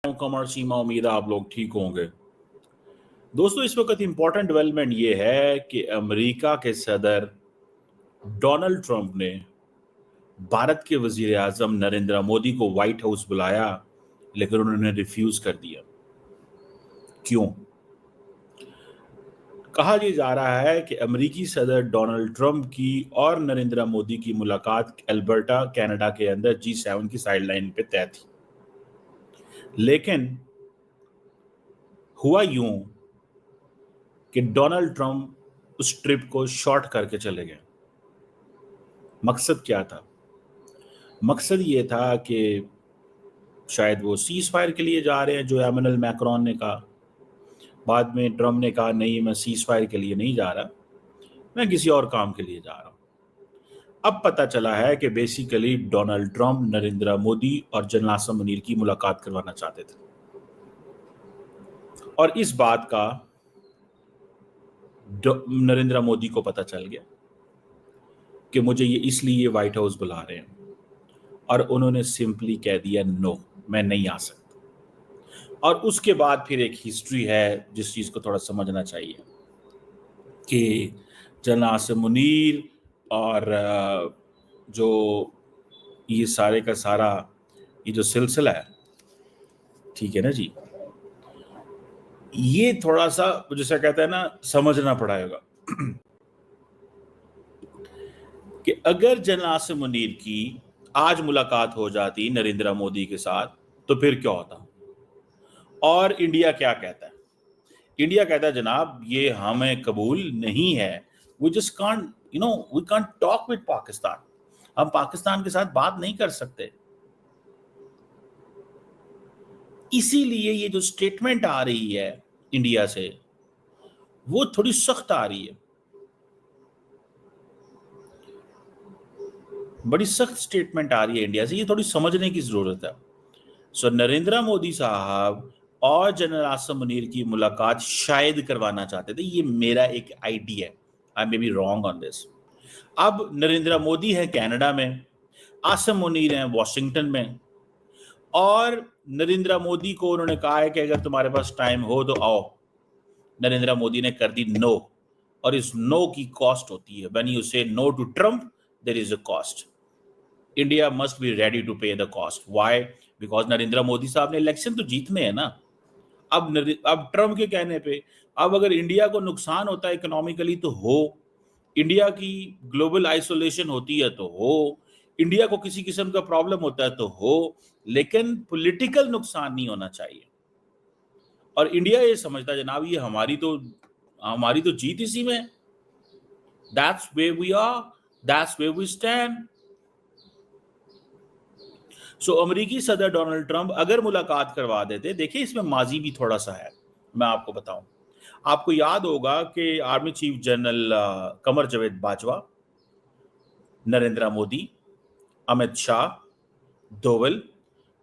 कमर सीमा उम्मीद है आप लोग ठीक होंगे। दोस्तों, इस वक्त इंपॉर्टेंट डेवलपमेंट ये है कि अमेरिका के सदर डोनाल्ड ट्रंप ने भारत के वजीर आजम नरेंद्र मोदी को व्हाइट हाउस बुलाया, लेकिन उन्होंने रिफ्यूज कर दिया। क्यों? कहा यह जा रहा है कि अमेरिकी सदर डोनाल्ड ट्रंप की और नरेंद्र मोदी की मुलाकात अल्बर्टा कनाडा के अंदर G7 की साइडलाइन पे तय थी, लेकिन हुआ यूं कि डोनाल्ड ट्रंप उस ट्रिप को शॉर्ट करके चले गए। मकसद क्या था? मकसद ये था कि शायद वो सीज फायर के लिए जा रहे हैं, जो एमैनुअल मैक्रोन ने कहा। बाद में ट्रंप ने कहा नहीं, मैं सीज फायर के लिए नहीं जा रहा, मैं किसी और काम के लिए जा रहा हूं। अब पता चला है कि basically Donald Trump Narendra Modi और जनरल आसिम मुनीर की मुलाकात करवाना चाहते थे, और इस बात का नरेंद्र मोदी को पता चल गया कि मुझे ये इसलिए व्हाइट हाउस बुला रहे हैं, और उन्होंने सिंपली कह दिया नो, मैं नहीं आ सकता। और उसके बाद फिर एक हिस्ट्री है जिस चीज को थोड़ा समझना चाहिए कि जनरल आसिम मुनीर और जो ये सारे का सारा ये जो सिलसिला है, ठीक है ना जी, ये थोड़ा सा जैसे कहते हैं ना, समझना पड़ेगा कि अगर जनरल आसिम मुनीर की आज मुलाकात हो जाती नरेंद्र मोदी के साथ तो फिर क्या होता। और इंडिया क्या कहता है? इंडिया कहता है जनाब ये हमें कबूल नहीं है, we just can't we can't talk with Pakistan, हम पाकिस्तान के साथ बात नहीं कर सकते। इसीलिए ये जो स्टेटमेंट आ रही है इंडिया से वो थोड़ी सख्त आ रही है, बड़ी सख्त स्टेटमेंट आ रही है इंडिया से, ये थोड़ी समझने की जरूरत है। सो नरेंद्र मोदी साहब और जनरल आसिम मुनीर की मुलाकात शायद करवाना चाहते थे, ये मेरा एक आइडिया है, I may be wrong on this. अब नरेंद्र मोदी है कनाडा में, आसिम मुनीर हैं वॉशिंगटन में, और नरेंद्र मोदी को उन्होंने कहा है कि अगर तुम्हारे पास टाइम हो तो आओ। नरेंद्र मोदी ने कर दी नो, और इस नो की कॉस्ट होती है। When you say no to Trump there is a cost. India must be ready to pay the cost. Why? Because Narendra Modi साहब ने इलेक्शन तो जीतने हैं ना। अब ट्रंप के कहने पे अब अगर इंडिया को नुकसान होता है इकोनॉमिकली तो हो, इंडिया की ग्लोबल आइसोलेशन होती है तो हो, इंडिया को किसी किस्म का प्रॉब्लम होता है तो हो, लेकिन पॉलिटिकल नुकसान नहीं होना चाहिए। और इंडिया ये समझता है जनाब ये हमारी तो जीत इसी में। That's where we are, that's where we stand. So अमेरिकी सदर डोनाल्ड ट्रंप अगर मुलाकात करवा देते, देखिए इसमें माजी भी थोड़ा सा है, मैं आपको बताऊं। आपको याद होगा कि army chief general Qamar Javed Bajwa, Narendra Modi, Amit Shah, Doval,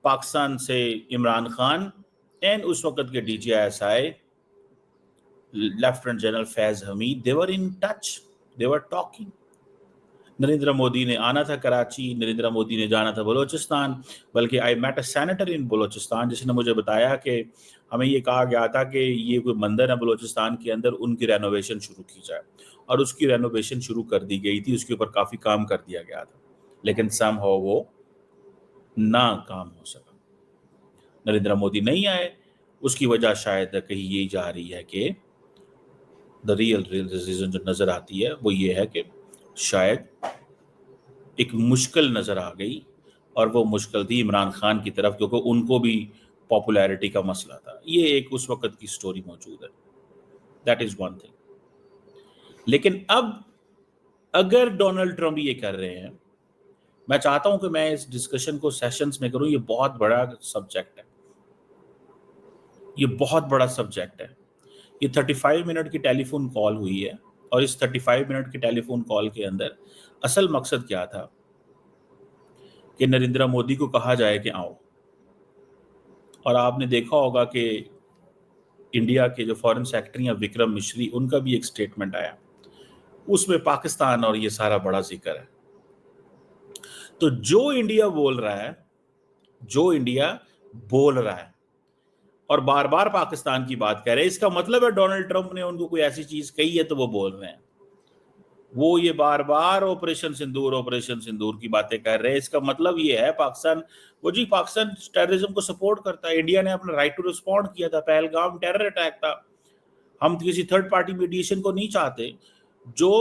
Pakistan से इमरान खान एंड उस वक्त के DGISI lieutenant general Faiz Hamid, they were in touch, they were talking. Narendra Modi ने आना था कराची, नरेंद्र मोदी ने जाना था बलोचिस्तान, बल्कि आई मेट अ सेनेटर इन बलोचिस्तान जिसने मुझे बताया कि हमें ये कहा गया था कि ये कोई मंदिर है बलोचिस्तान के अंदर, उनकी रेनोवेशन शुरू की जाए, और उसकी रेनोवेशन शुरू कर दी गई थी, उसके ऊपर काफ़ी काम कर दिया गया था, लेकिन समहाउ वो ना काम हो सका। नरेंद्र मोदी नहीं आए, उसकी वजह शायद कहीं यही जा रही है कि द रियल रीजन जो नज़र आती है वो ये है कि शायद एक मुश्किल नज़र आ गई, और वो मुश्किल थी इमरान खान की तरफ, क्योंकि उनको भी पॉपुलैरिटी का मसला था। ये एक उस वक्त की स्टोरी मौजूद है, दैट इज़ वन थिंग। लेकिन अब अगर डोनाल्ड ट्रंप ये कर रहे हैं, मैं चाहता हूं कि मैं इस डिस्कशन को सेशंस में करूं, ये बहुत बड़ा सब्जेक्ट है, ये बहुत बड़ा सब्जेक्ट है। ये 35 मिनट की टेलीफोन कॉल हुई है, और इस 35 मिनट की टेलीफोन कॉल के अंदर असल मकसद क्या था कि नरेंद्र मोदी को कहा जाए कि आओ। और आपने देखा होगा कि इंडिया के जो फॉरेन सेक्रेटरी हैं विक्रम मिश्री, उनका भी एक स्टेटमेंट आया, उसमें पाकिस्तान और ये सारा बड़ा जिक्र है। तो जो इंडिया बोल रहा है اور بار بار پاکستان کی بات کہہ رہے ہیں. اس کا مطلب ہے ڈونلڈ ٹرمپ نے ان کو کوئی ایسی چیز کہی ہے تو وہ بول رہے ہیں. وہ یہ بار بار آپریشن سندور کی باتیں کر رہے ہیں. اس کا مطلب یہ ہے پاکستان پاکستان ٹیررزم کو سپورٹ کرتا ہے. انڈیا نے اپنا رائٹ ٹو رسپونڈ کیا تھا. پہلگام ٹیرر اٹیک تھا. ہم کسی تھرڈ پارٹی میڈیشن کو نہیں چاہتے. جو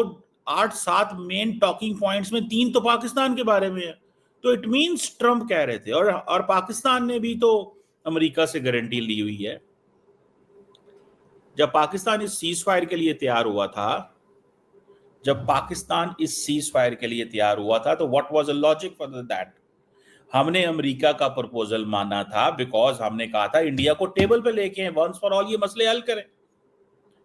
8-7 مین ٹاکنگ پوائنٹس میں 3 تو پاکستان کے بارے میں ہے. تو اٹ مینس ٹرمپ کہہ رہے تھے. اور پاکستان نے بھی تو امریکہ سے گارنٹی لی ہوئی ہے. جب پاکستان اس سیز فائر کے لیے تیار ہوا تھا تو what was a logic for that? ہم نے امریکہ کا پرپوزل مانا تھا بیکاز ہم نے کہا تھا انڈیا کو ٹیبل پہ لے کے ونس فار آل یہ مسئلے حل کریں.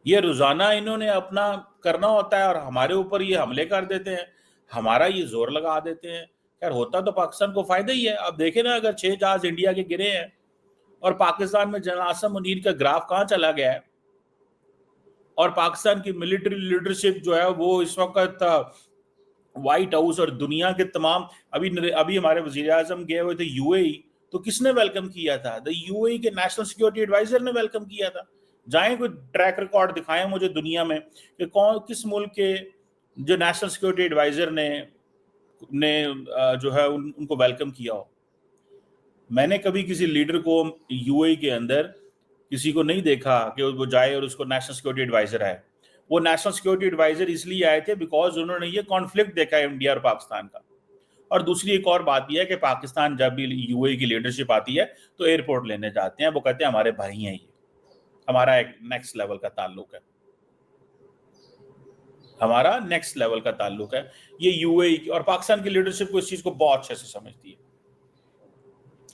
یہ روزانہ انہوں نے اپنا کرنا ہوتا ہے اور ہمارے اوپر یہ حملے کر دیتے ہیں, ہمارا یہ زور لگا دیتے ہیں. خیر ہوتا تو پاکستان کو فائدہ ہی ہے. اب دیکھیں نا, اگر 6 جہاز انڈیا کے گرے ہیں اور پاکستان میں جنرل عاصم منیر کا گراف کہاں چلا گیا ہے, اور پاکستان کی ملٹری لیڈرشپ جو ہے وہ اس وقت وائٹ ہاؤس اور دنیا کے تمام ابھی ہمارے وزیر اعظم گئے ہوئے تھے یو اے ای, تو کس نے ویلکم کیا تھا؟ یو اے ای کے نیشنل سیکورٹی ایڈوائزر نے ویلکم کیا تھا. جائیں کوئی ٹریک ریکارڈ دکھائیں مجھے دنیا میں کہ کس ملک کے جو نیشنل سیکورٹی ایڈوائزر نے جو ہے ان کو ویلکم کیا ہو. میں نے کبھی کسی لیڈر کو یو اے ای کے اندر کسی کو نہیں دیکھا کہ وہ جائے اور اس کو نیشنل سیکورٹی ایڈوائزر ہے. وہ نیشنل سیکورٹی ایڈوائزر اس لیے آئے تھے بیکاز انہوں نے یہ کانفلکٹ دیکھا ہے انڈیا اور پاکستان کا. اور دوسری ایک اور بات یہ ہے کہ پاکستان جب بھی یو اے ای کی لیڈرشپ آتی ہے تو ایئرپورٹ لینے جاتے ہیں. وہ کہتے ہیں ہمارے بھائی ہیں, یہ ہمارا ایک نیکسٹ لیول کا تعلق ہے, ہمارا نیکسٹ لیول کا تعلق ہے. یہ یو اے ای اور پاکستان کی لیڈرشپ کو اس چیز کو بہت اچھے سے سمجھتی ہے.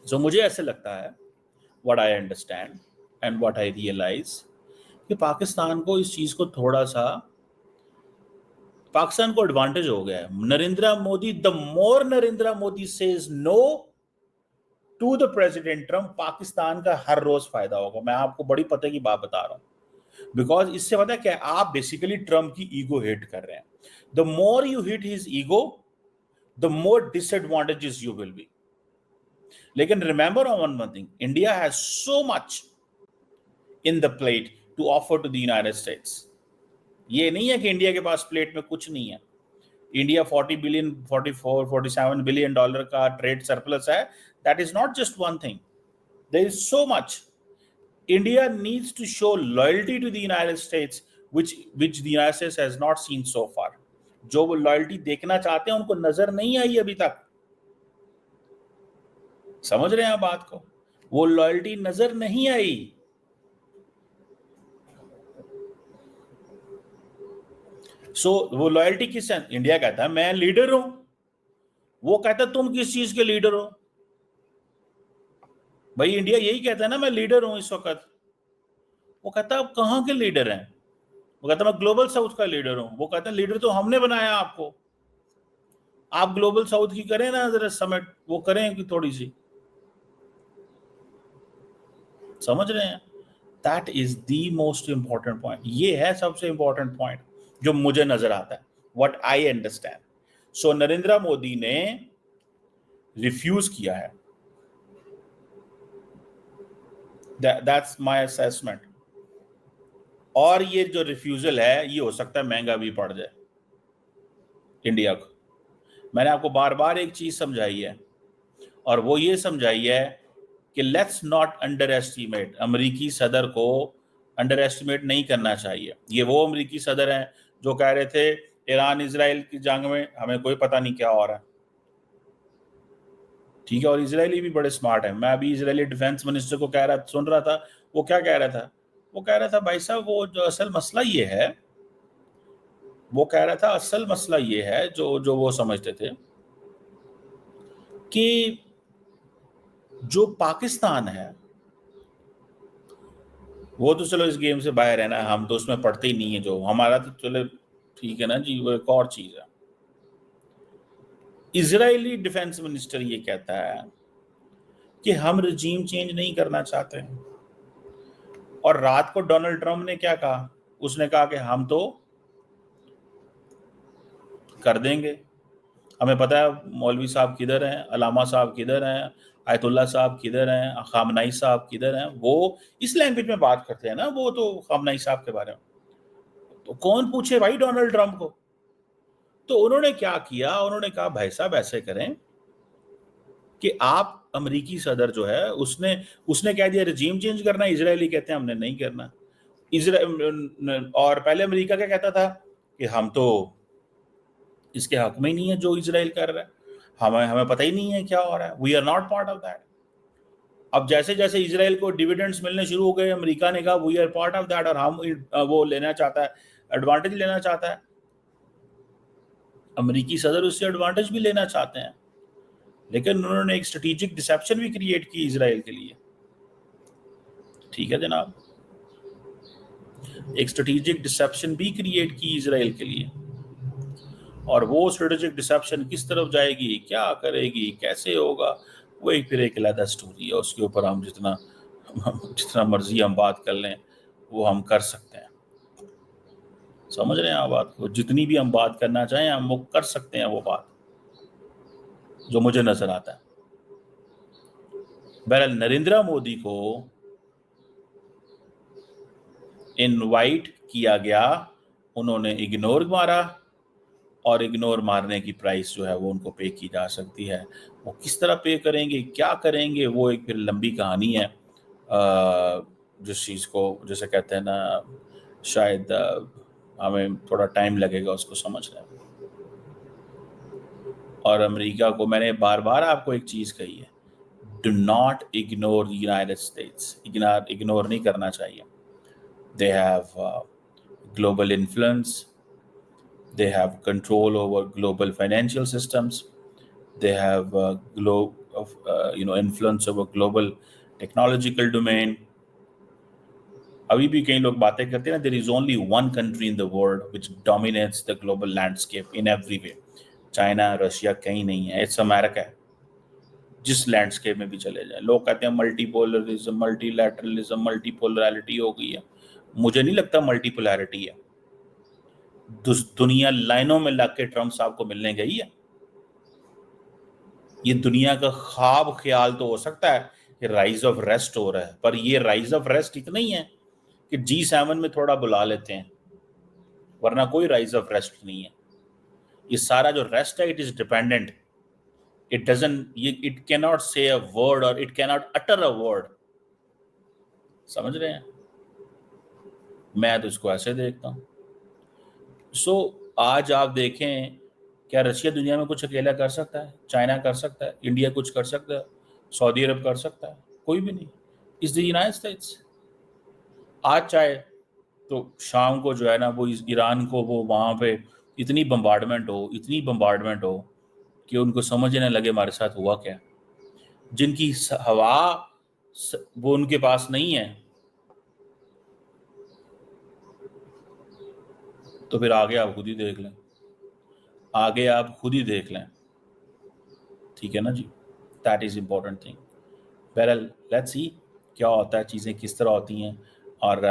سو مجھے ایسے لگتا ہے what I understand and what I realize کہ پاکستان کو اس چیز کو تھوڑا سا پاکستان کو ایڈوانٹیج ہو گیا ہے. Narendra Modi, the more Narendra Modi says no to the president Trump, Pakistan کا ہر روز فائدہ ہوگا. میں آپ کو بڑی پتہ کی بات بتا رہا ہوں بیکاز اس سے پتہ ہے کہ آپ بیسیکلی ٹرمپ کی ایگو ہٹ کر رہے ہیں. the more you hit his ego, the more disadvantages you will be. لیکن remember on one thing, India has so much in the plate to offer to the United States. یہ نہیں ہے کہ India کے پاس plate میں کچھ نہیں ہے. انڈیا 47 بلین ڈالر کا ٹریڈ سرپلس ہے. That is not just one thing. There is so much. India needs to show loyalty to the United States, which the United States has not seen so far. جو وہ loyalty دیکھنا چاہتے ہیں ان کو نظر نہیں آئی ابھی تک. سمجھ رہے ہیں بات کو؟ وہ لائلٹی نظر نہیں آئی. وہ لائلٹی کس ہے؟ انڈیا کہتا ہے میں لیڈر ہوں, وہ کہتا ہے تم کس چیز کے لیڈر ہو؟ بھائی انڈیا یہی کہتا ہے نا میں لیڈر ہوں اس وقت. وہ کہتا ہے آپ کہاں کے لیڈر ہیں؟ وہ کہتا ہے میں گلوبل ساؤتھ کا لیڈر ہوں. وہ کہتا ہے لیڈر تو ہم نے بنایا آپ کو, آپ گلوبل ساؤتھ کی کریں نا ذرا سمٹ, وہ کریں کہ تھوڑی سی. سمجھ رہے ہیں؟ That is the most important point. یہ ہے سب سے امپورٹنٹ پوائنٹ جو مجھے نظر آتا ہے. What I understand. So Narendra Modi نے ریفیوز کیا ہے. That's my assessment. اور یہ جو ریفیوزل ہے یہ ہو سکتا ہے مہنگا بھی پڑ جائے انڈیا کو. میں نے آپ کو بار بار ایک چیز سمجھائی ہے اور وہ یہ سمجھائی ہے کہ لیٹس ناٹ انڈر ایسٹیمیٹ. امریکی صدر کو انڈر ایسٹیمیٹ نہیں کرنا چاہیے. یہ وہ امریکی صدر ہیں جو کہہ رہے تھے ایران اسرائیل کی جنگ میں ہمیں کوئی پتہ نہیں کیا ہو رہا ہے. ٹھیک ہے, اور اسرائیلی بھی بڑے سمارٹ ہیں. میں ابھی اسرائیلی ڈیفینس منسٹر کو سن رہا تھا, وہ کیا کہہ رہا تھا؟ وہ کہہ رہا تھا بھائی صاحب وہ جو اصل مسئلہ یہ ہے, وہ کہہ رہا تھا اصل مسئلہ یہ ہے جو وہ سمجھتے تھے کہ جو پاکستان ہے وہ تو چلو اس گیم سے باہر ہے نا, ہم تو اس میں پڑھتے ہی نہیں ہیں, جو ہمارا تو چلے ٹھیک ہے نا جی, وہ ایک اور چیز ہے. اسرائیلی ڈیفینس منسٹر یہ کہتا ہے کہ ہم رجیم چینج نہیں کرنا چاہتے ہیں. اور رات کو ڈونلڈ ٹرمپ نے کیا کہا؟ اس نے کہا کہ ہم تو کر دیں گے. ہمیں پتہ ہے مولوی صاحب کدھر ہیں, علامہ صاحب کدھر ہیں, आयतुल्ला साहब किधर हैं, खामनाई साहब किधर हैं, वो इस लैंग्वेज में बात करते हैं ना, वो तो खामनाई साहब के बारे में, तो कौन पूछे भाई डोनाल्ड ट्रंप को। तो उन्होंने क्या किया, उन्होंने कहा भाई साहब ऐसे करें कि आप, अमेरिकी सदर जो है उसने कह दिया रिजीम चेंज करना, इजरायली कहते हैं हमने नहीं करना। और पहले अमेरिका क्या कहता था कि हम तो इसके हक में ही नहीं है जो इजराइल कर रहा है, हमें पता ही नहीं है क्या हो रहा है, we are not part of that. अब जैसे जैसे इजराइल को डिविडेंड्स मिलने शुरू हो गए, अमेरिका ने कहा we are part of that, और हम वो लेना चाहता है, एडवांटेज लेना चाहता है। अमेरिकी सदर उससे एडवांटेज भी लेना चाहते हैं, लेकिन उन्होंने एक स्ट्रेटेजिक डिसेप्शन भी क्रिएट की इजराइल के लिए। ठीक है जनाब, एक स्ट्रेटेजिक डिसेप्शन भी क्रिएट की इजराइल के लिए, और वो स्ट्रेटेजिक डिसेप्शन किस तरफ जाएगी, क्या करेगी, कैसे होगा, वो एक फिर एक अलग स्टोरी है। उसके ऊपर हम जितना मर्जी हम बात कर लें वो हम कर सकते हैं। समझ रहे हैं आप बात को, जितनी भी हम बात करना चाहें हम वो कर सकते हैं, वो बात जो मुझे नजर आता है। बहरहाल नरेंद्र मोदी को इनवाइट किया गया, उन्होंने इग्नोर मारा, और इग्नोर मारने की प्राइस जो है वो उनको पे की जा सकती है। वो किस तरह पे करेंगे, क्या करेंगे, वो एक फिर लंबी कहानी है, जिस चीज़ को जैसे कहते हैं ना, शायद हमें थोड़ा टाइम लगेगा उसको समझने में। और अमेरिका को मैंने बार बार आपको एक चीज़ कही है, do not ignore United states, ignore नहीं करना चाहिए। They have global influence, they have control over global financial systems, they have influence over global technological domain. अभी भी कई लोग बातें करते हैं ना, there is only one country in the world which dominates the global landscape in every way. China, Russia कहीं नहीं है, इट्स अमेरिका है। जिस लैंडस्केप में भी चले जाए, लोग कहते हैं मल्टीपोलरिज्म, मल्टीलैटरलिज्म, मल्टीपोलरिटी हो गई है। मुझे नहीं लगता मल्टीपोलरिटी है। दुनिया लाइनों में लग के ट्रंप साहब को मिलने गई है। ये दुनिया का ख्वाब ख्याल तो हो सकता है कि राइज ऑफ रेस्ट हो रहा है, पर ये राइज ऑफ रेस्ट इतना ही है कि G7 में थोड़ा बुला लेते हैं, वरना कोई राइज ऑफ रेस्ट नहीं है। ये सारा जो रेस्ट है, it is dependent, it can not से अ वर्ड, और it can not utter a word. समझ रहे हैं? मैं तो इसको ऐसे देखता हूं। सो आज आप देखें, क्या रशिया दुनिया में कुछ अकेला कर सकता है? चाइना कर सकता है? इंडिया कुछ कर सकता है? सऊदी अरब कर सकता है? कोई भी नहीं। Is the United states. आज चाहे तो शाम को जो है ना, वो ईरान को वो वहाँ पे इतनी बम्बार्डमेंट हो कि उनको समझ न लगे हमारे साथ हुआ क्या। जिनकी हवा वो उनके पास नहीं है, तो फिर आगे आप खुद ही देख लें, आगे आप खुद ही देख लें। ठीक है ना जी, दैट इज इम्पोर्टेंट थिंग। बहरहाल लेट्स सी क्या होता है, चीज़ें किस तरह होती हैं, और